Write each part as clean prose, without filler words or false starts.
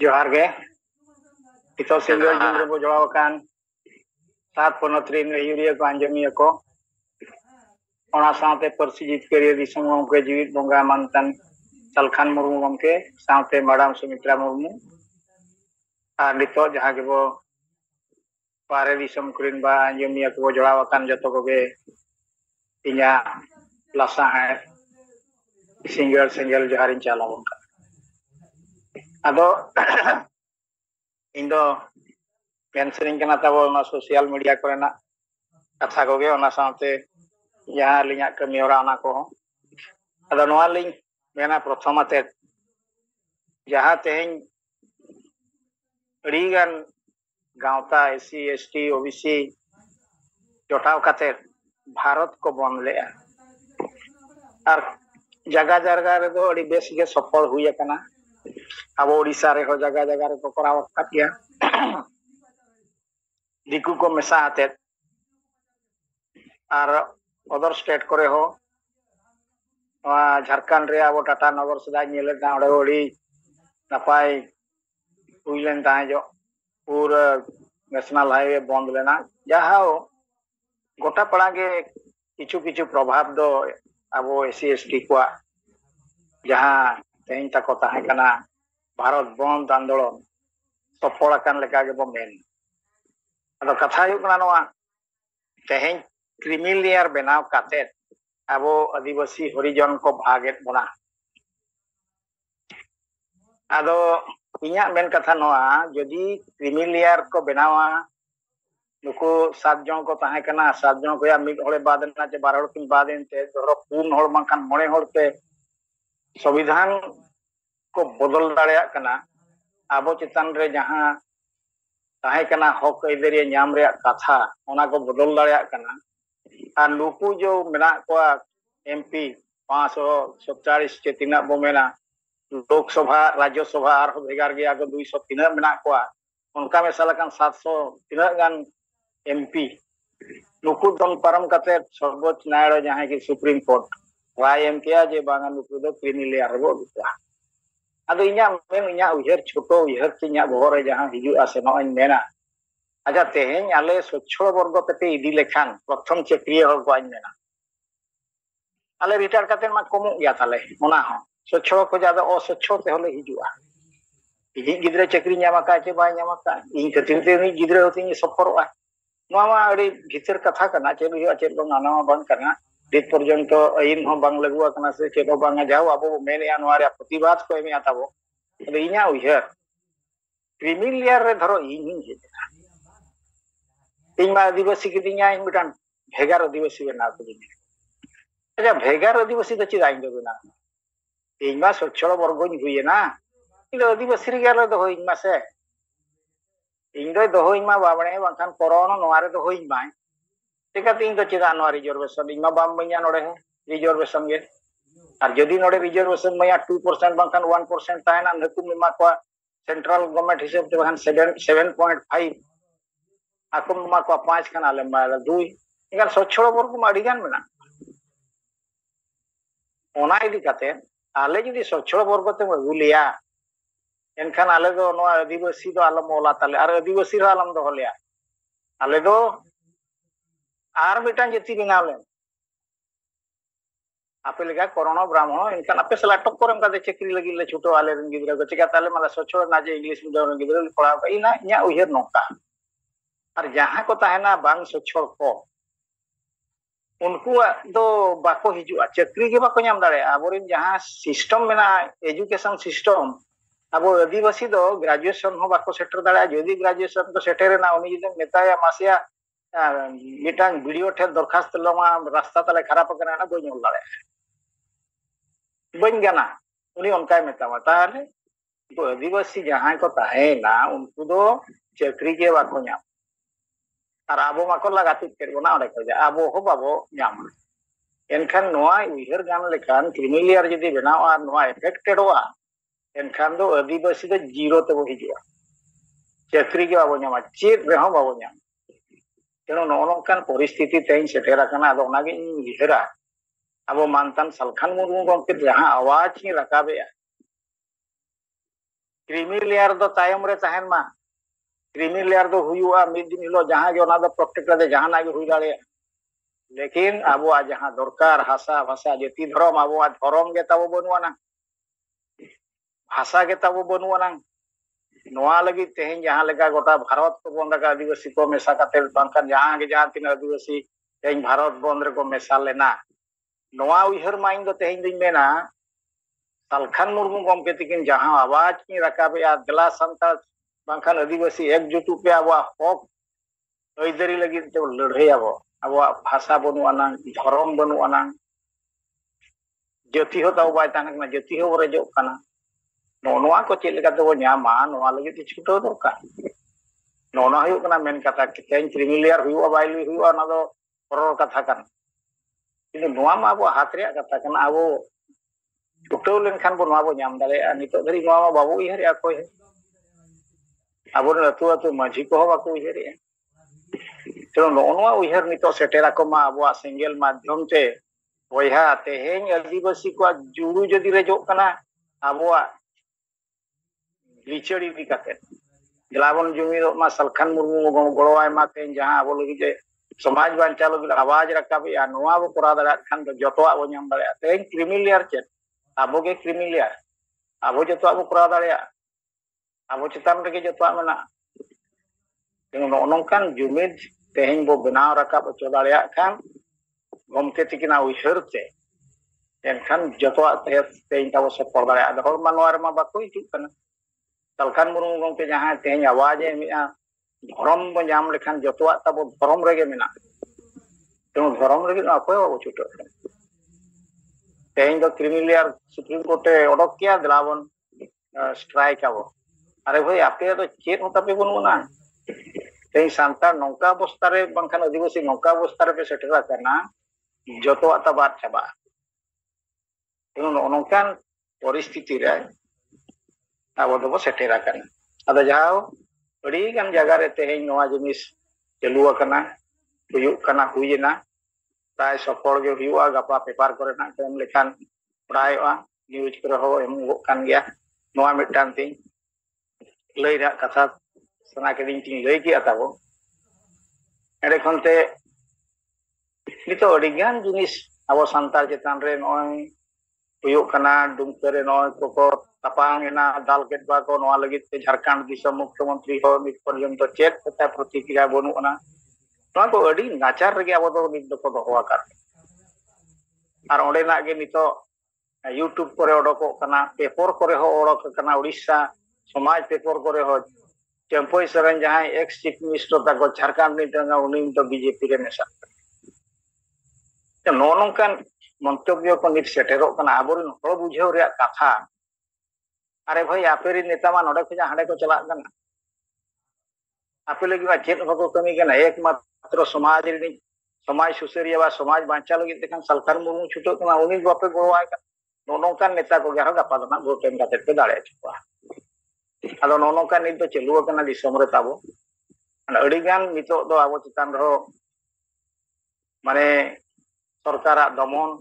जोहार गे ito single jumre bo jolawakan saat ponotri yuria ko anjamiya ko ona saate parsi jitkari disam gomke jiwit bonga mantan salkhan murmu gomke saate madam sumitra murmu ar nito jaha ge bo pare disam kurin ba anjamiya ko jolawakan joto koge inya lasa hai single joharin chalawan ado Indo mentioning kana tabo na social media korena katha koge ona saate jaha linya kami ora ona ko ado noa ling mena prothomate jaha teheng rigan gaota SC ST OBC jotaw kate bharat ko bon lea ar jaga jaga re do adi bes ge safal huya kana abo Odisha re ho jaga jaga re ko koraw katya diku ko mesa ate ar other state kore ho Jharkhand re abo Tata Nagar sada nyele na ode odi napai huilen tajo pura national highway bond lena jahao gota pala ge kichu prabhav do abo SC ST kwa jaha tehin ta kota hai kana Bharat bond andolon sofol akan leka ge bo men ado katha hu kana noa tehin creamy layer benaw kate abo adivasi horijon ko bhaget bona ado inya men katha noa jodi creamy layer ko benawa nuku 7 jon ko tahe kana 7 jon ko ya mid hole baden na je 12 hol kin baden te doro pun hol bangkan 9 hol te संविधान को बदल दाड़िया कना आबो चितान रे जहां ताहे कना हक अइदरिया नाम रे कथा ओना को बदल दाड़िया कना आ नुकु जो मेना को एमपी 547 के तिना बो मेना लोकसभा राज्यसभा आर भेगार गया को 200 तिना मेना को उनका में सालकन 700 तिना गान एमपी नुकु दन परम कते सर्वोच्च न्यायालय जहां की सुप्रीम कोर्ट राय एम किया जे बांगा नुकु दो क्रीमी लेयर रो दुआ ado inya men inya uher choto uher tinya bore jaha hiju ase no an mena aja teheng ale sochho borgo kate idi lekhan prothom chekriya hol ko an mena ale retire katen ma komu ya tale ona ho sochho ko jada o sochho te hole hiju a idi gidre chekri nyama ka che ba nyama ka in katin te ni gidre hotin soforo a no ma adi bhitar katha kana che hu che ko nana ban kana dit porjonto ain ho bang lagu kana se che bang jao abo mene anware प्रतिवाद को एमे आताबो ado inya uher creamy layer re dhoro in jeta inya adivasi kidinya in mitan bhegar adivasi bena ko dini aja bhegar adivasi da chida in na inya sochholo borgo ni huyena ilo adivasi re galo do hoin ma se in do hoin ma babane bangkan corona noare do hoin mai tika tin do chida no reservation inya bam banya nore reservation ge আর যদি নড়ে reservation মাইয়া 2% বাংখান 1% তাই না নকু মিমা কো central government হিসাব তে বাংখান 7.5 আকু মিমা কো 5 খান আলে মালা 2 এখান সচ্ছড় বর্গ মাডি গান মেনা ওনা ইদি কাতে আলে যদি সচ্ছড় বর্গ তে গুলিয়া এনখান আলে দো নো আদিবাসী দো আলম ওলা তালে আর আদিবাসী র আলম দো হলিয়া আলে দো আর মিটান জেতি বিনালে आपे लगा कोरोना ब्राह्मण इनका आपे सला टक करम का चक्री लगी ले छुटो वाले रन गिदरा को चिका ताले मला सोचो ना जे इंग्लिश मीडियम गिदरा पढ़ा इना इया उहेर नोका और जहां को ताहेना बांग सोचो को उनको दो बाको हिजु चक्री के बाको नाम दाड़े आबोरिन जहां सिस्टम मेना एजुकेशन सिस्टम अब आदिवासी दो ग्रेजुएशन हो बाको सेटर दाड़े जदी ग्रेजुएशन को सेटर ना उनी जदि नेताया मासिया मिटांग वीडियो ठे दरखास्त लमा रास्ता तले खराब करना ना बोल दाड़े बन गया उनी उनका मेतावा ताले तो आदिवासी जहां को ताहेना उनको दो चक्री के बाको नाम और आबो माको लगाती करबोना ओडे को आबो हो बाबो नाम एनखान नोआ उइहर गान लेखान क्रीमी लेयर जदी बनाओ और नोआ एफेक्टेड हुआ एनखान दो आदिवासी दो जीरो ते हिजुआ चक्री के बाबो नाम चेत रेहो बाबो नाम तेनो नोनोकान परिस्थिति तेन सेटेरा कना आदो ओनागे उइहरा अब मानतान सालखान मुर्मू गमके जहां आवाज नि रकाबे क्रीमी लेयर दो तायम रे तहन मा क्रीमी लेयर दो हुआ मिद दिन हिलो जहां के ओना दो प्रोटेक्ट दे जहां के हुई दाड़े लेकिन अब जहां दरकार हासा भाषा जाति धर्म अब धर्म के तब बनुआना भाषा के तब बनुआना नोआ लगी तेहन जहां लगा गोटा भारत को बन रखा आदिवासी को मेसा करते बांखान जहां के जहां तीन आदिवासी तेहन भारत बन रे को मेसा लेना नोआ उहर माइन दो तेहन दिन मेना सालखान मुर्मू गमके तकिन जहां आवाज की रकाबे गला संताल बांखान आदिवासी एकजुट पे अब हक अयदारी लगी तो लड़ाई अब भाषा बनुआना धर्म बनुआना जाति हो ताव बाय ताना जाति हो रेजो काना नोनवा को चेक लेका तो न्यामा नोआ लगी तो छुटो दरकार नोना हुई कना मेन कथा तेन क्रिमिलियर हुआ बाइली हुआ ना दो परर कथा काना किन्तु नोआ मा अब हाथ रे कथा काना अब छुटो लेनखान बो नोआ बो न्याम दाड़े नितो धरी नोआ मा बाबू उयहर अकोय अब अतु अतु माझी को बाको उयहर तो नोआ उयहर नितो सेटेरा को मा अब सिंगल माध्यम ते बयहा तेहेन आदिवासी को जुड़ू जदि रेजो काना अब लिचड़ी भी करते गलाबन जुमी मा सलखान मुर्मू गड़वाय मा तेन जहां अब लगी जे समाज बांचा लगी आवाज रकाबे नोआ बो करा दाड़ा खान दो जतोआ बो नाम दाड़ा तेन क्रिमिलियर चेत अब के क्रिमिलियर अब जतोआ बो करा दाड़ा अब चितान रे जतोआ मेना तेन नोनकान जुमिद तेहन बो बनाव रकाब चो दाड़ा खान गमके तकिना उयहर ते एनखान जतोआ तेन ताबो सफल दाड़ा हर मानवा रे मा बाको हिजु कना सलखान मुर्मू गमके जहां तेहन आवाज एमिया धर्म बो नाम लेखान जतोआ ताबो धर्म रेगे मेना तेन धर्म रेगे अकोय बाबो छुटो तेहन दो क्रिमिलियर सुप्रीम कोर्ट ओडक किया दिलाबन स्ट्राइक आबो अरे भाई आपे तो चेत हो तबे बनुना तेहन सांतार नौका अवस्था रे बांखान आदिवासी नौका अवस्था रे पे सेटरा करना जतोआ ताबाद चाबा तेन नौकान परिस्थिति रे अब दो सेटेरा करना अद जाओ अड़ी गान जगह रे तेहन नोआ जिनिस चलुआ करना हुयुक करना हुइना प्राय सफल गे हुआ गपा पेपर करे ना एम लेखान पढ़ायोआ न्यूज करे हो एम कान गया नोआ मिटान ती लई रा कथा सना के दिन ती लई किया ताबो एडे खनते नितो अड़ी गान जिनिस अब संताल चेतान रे नोय हुयुक करना दुमके रे नोय को तापांगना दालकेट बाको नोआ लगी ते झारखंड दिसम मुख्यमंत्री हो नित पर्यंत चेक कथा प्रतिक्रिया बनुना नोआ को अड़ी नाचार रेगे अब दो नित दको दोवा कर आर ओंडे ना गे नितो यूट्यूब करे ओडको कना पेपर करे हो ओडक कना उड़ीसा समाज पेपर करे हो चंपोई सरन जहां एक्स चीफ मिनिस्टर ताको झारखंड नितंगा उनी तो बीजेपी रे मेसा तो नोनकान मंतव्य को नित सेटेरो कना आबोरिन हर बुझेव रे कथा अरे भाई आपेरी नेता मा नोडे खजा हांडे को चला कना आपे लगी मा चेत को कमी कना एकमात्र समाज रे समाज सुसरिया बा समाज बांचा लगी तेखान सलखान मुर्मू छुटो कना उनी बापे गोवाय का नोनकान नेता को गहर गपा दना भोट एम काते पे दाड़े छपा आदो नोनकान नित तो चलुआ कना दिसम रे ताबो अड़ी गान नितो दो आबो चितान रो माने सरकारा दमन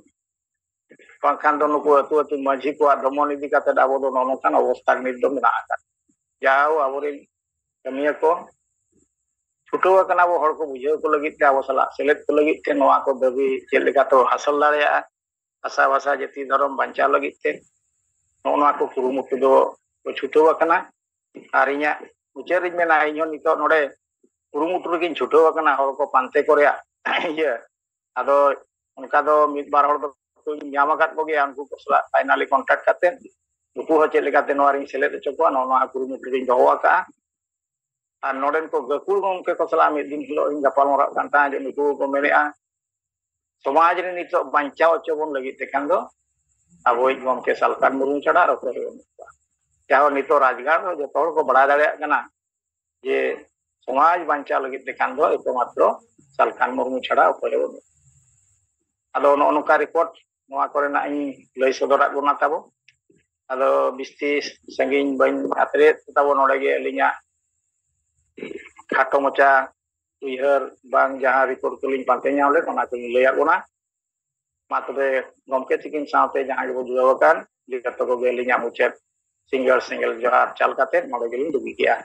बांखान दो नुकु अतु अतु माझी को दमन इदी काते आबो दो नोनकान अवस्था नित दो मेना आका जाओ आबोरे कमिया को छुटो कना वो हर को बुझे को लगी ते आबो सला सेलेक्ट को लगी ते नोआ को दबी चेक लेका तो हासिल दाड़ेया आशा भाषा जाति धर्म बांचा लगी ते नोआ को कुरुमुटु दो छुटो कना आर इया उचेर मेना इño नितो नोडे कुरुमुटु रे छुटो कना हर को पांते कोरेया ये आदो उनका दो मिद बार हर दो ᱧᱟᱢᱟᱠᱟᱫ ᱠᱚᱜᱮ ᱩᱱᱠᱩ ᱠᱚ ᱥᱟᱞᱟᱜ ᱯᱷᱟᱭᱱᱟᱞᱤ ᱠᱚᱱᱴᱟᱠᱴ ᱠᱟᱛᱮ ᱱᱩᱠᱩ ᱦᱚᱸ ᱪᱮᱫ ᱞᱮᱠᱟᱛᱮ ᱱᱚᱣᱟ ᱨᱤᱧ ᱥᱮᱞᱮᱫ ᱦᱚᱪᱚ ᱠᱚᱣᱟ ᱱᱚᱣᱟ ᱠᱩᱨᱩᱢᱩᱴᱩ ᱨᱤᱧ ᱫᱚᱦᱚ ᱟᱠᱟᱜᱼᱟ ᱟᱨ ᱱᱚᱰᱮᱱ ᱠᱚ ᱜᱟᱹᱠᱷᱩᱲ ᱜᱚᱢᱠᱮ ᱠᱚ ᱥᱟᱞᱟᱜ ᱢᱤᱫ ᱫᱤᱱ ᱦᱤᱞᱳᱜ ᱤᱧ ᱜᱟᱯᱟᱞᱢᱟᱨᱟᱜ ᱠᱟᱱ ᱛᱟᱦᱮᱸ ᱡᱮ ᱱᱩᱠᱩ ᱠᱚ ᱢᱮᱱᱮᱜᱼᱟ समाज रे नितो बांचाव हचो बन लगी तेखान दो अबोई गमके सलखान मुर्मू छाड़ा और अकोय जहाँ नितो राजगार जो हर को बड़ा दाड़ेया कना जे समाज बांचा लगी तेखान दो एकमात्र सलखान मुर्मू छाड़ा अकोय आदो नोनका रिपोर्ट नोआ कोरेना इन लई सदरात बोना ताबो आदो बिस्ती संगिन बन आतरे ताबो नोडे गे लिया खाटो मचा उयहर बांग जहां रिपोर्ट को लिंग पाते ᱧᱟᱢले ओना को लैया बोना मा तबे गमके तिकिन साथे जहां गो जुवाकान लिकतो को गे लिया मुचे सिंगल जोहार चाल काते नोडे गेलिन दुगी गया।